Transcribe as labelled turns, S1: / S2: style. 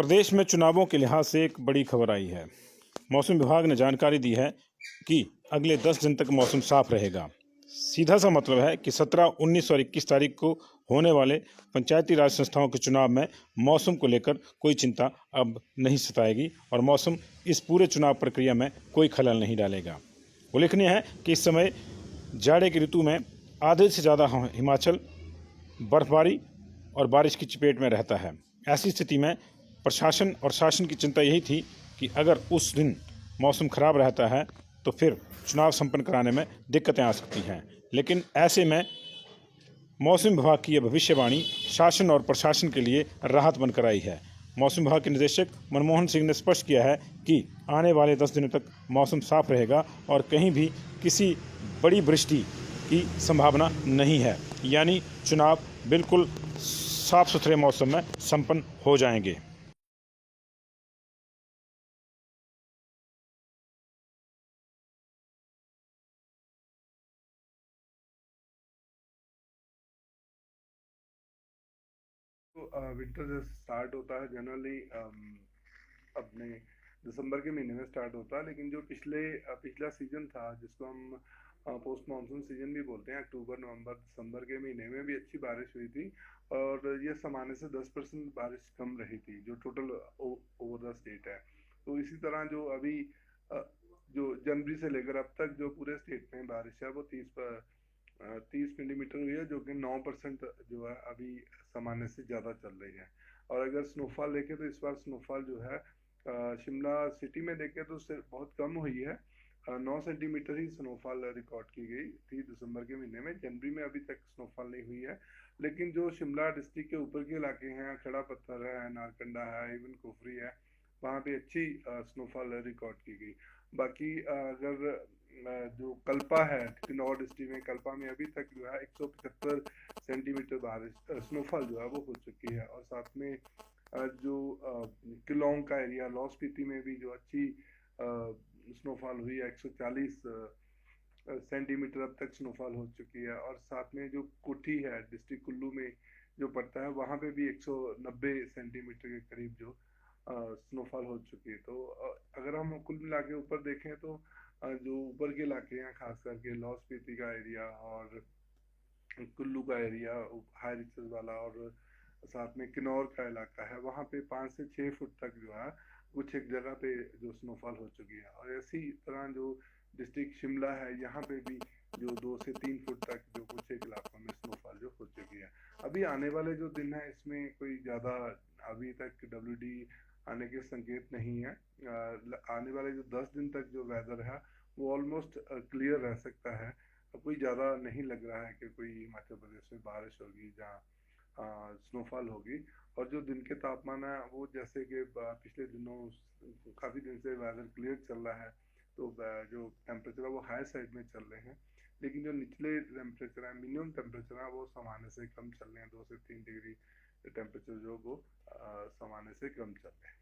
S1: प्रदेश में चुनावों के लिहाज से एक बड़ी खबर आई है। मौसम विभाग ने जानकारी दी है कि अगले 10 दिन तक मौसम साफ रहेगा। सीधा सा मतलब है कि 17, 19 और 21 तारीख को होने वाले पंचायती राज संस्थाओं के चुनाव में मौसम को लेकर कोई चिंता अब नहीं सताएगी और मौसम इस पूरे चुनाव प्रक्रिया में कोई खलल नहीं डालेगा। उल्लेखनीय है कि इस समय जाड़े की ऋतु में आधे से ज़्यादा हिमाचल बर्फबारी और बारिश की चपेट में रहता है। ऐसी स्थिति में प्रशासन और शासन की चिंता यही थी कि अगर उस दिन मौसम खराब रहता है तो फिर चुनाव संपन्न कराने में दिक्कतें आ सकती हैं। लेकिन ऐसे में मौसम विभाग की यह भविष्यवाणी शासन और प्रशासन के लिए राहत बनकर आई है। मौसम विभाग के निदेशक मनमोहन सिंह ने स्पष्ट किया है कि आने वाले 10 दिनों तक मौसम साफ रहेगा और कहीं भी किसी बड़ी वृष्टि की संभावना नहीं है, यानी चुनाव बिल्कुल साफ सुथरे मौसम में संपन्न हो जाएंगे।
S2: तो विंटर जैसे स्टार्ट होता है जनरली अपने दिसंबर के महीने में स्टार्ट होता है, लेकिन जो पिछला सीजन था जिसको हम पोस्ट मानसून सीजन भी बोलते हैं, अक्टूबर नवंबर दिसंबर के महीने में भी अच्छी बारिश हुई थी और ये सामान्य से 10% बारिश कम रही थी जो टोटल ओवर द स्टेट है। तो इसी तरह जो अभी अ, जो जनवरी से लेकर अब तक जो पूरे स्टेट में बारिश है वो 30 मिलीमीटर हुई है, जो कि 9% जो है अभी सामान्य से ज़्यादा चल रही है। और अगर स्नोफॉल देखें तो इस बार स्नोफॉल जो है शिमला सिटी में देखें तो उससे बहुत कम हुई है। 9 सेंटीमीटर ही स्नोफॉल रिकॉर्ड की गई थी दिसंबर के महीने में। जनवरी में अभी तक स्नोफॉल नहीं हुई है, लेकिन जो शिमला डिस्ट्रिक्ट के ऊपर के इलाके हैं, खड़ा पत्थर है, नारकंडा है, इवन कुफरी है, वहाँ पे अच्छी स्नोफॉल रिकॉर्ड की गई। बाकी अगर जो कल्पा है किन्नौर डिस्ट्रिक्ट में, कल्पा में अभी तक जो है 175 सेंटीमीटर बारिश स्नोफॉल जो है वो हो चुकी है। और साथ में जो किलोंग का एरिया लाहौल स्पीति में भी जो अच्छी स्नोफॉल हुई है, 140 सेंटीमीटर अब तक स्नोफॉल हो चुकी है। और साथ में जो कोठी है डिस्ट्रिक्ट कुल्लू में जो पड़ता है, वहाँ पे भी 190 सेंटीमीटर के करीब जो स्नोफॉल हो चुकी है। तो अगर हम कुल मिला के ऊपर देखें तो जो ऊपर के इलाके हैं, खास करके लाहौल स्पीति का एरिया और कुल्लू का एरिया, हाई रिचेस वाला, और साथ में किन्नौर का इलाका है, वहाँ पे 5 से 6 फुट तक जो है कुछ एक जगह पे जो स्नोफॉल हो चुकी है। और इसी तरह जो डिस्ट्रिक्ट शिमला है, यहाँ पे भी जो 2 से 3 फुट तक जो कुछ एक इलाकों में स्नोफॉल जो हो चुकी है। अभी आने वाले जो दिन है इसमें कोई ज़्यादा अभी तक WD आने के संकेत नहीं है। आने वाले जो 10 दिन तक जो वेदर है वो ऑलमोस्ट क्लियर रह सकता है। कोई ज़्यादा नहीं लग रहा है कि कोई हिमाचल प्रदेश में बारिश होगी जहाँ स्नोफॉल होगी। और जो दिन के तापमान है वो जैसे कि पिछले दिनों काफ़ी दिन से वेदर क्लियर चल रहा है, तो जो टेम्परेचर है वो हाई साइड में चल रहे हैं, लेकिन जो निचले टेम्परेचर है, मिनिमम टेम्परेचर है, वो सामान्य से कम चल रहे हैं। 2 से 3 डिग्री टेम्परेचर जो वो सामान्य से कम चल रहे हैं।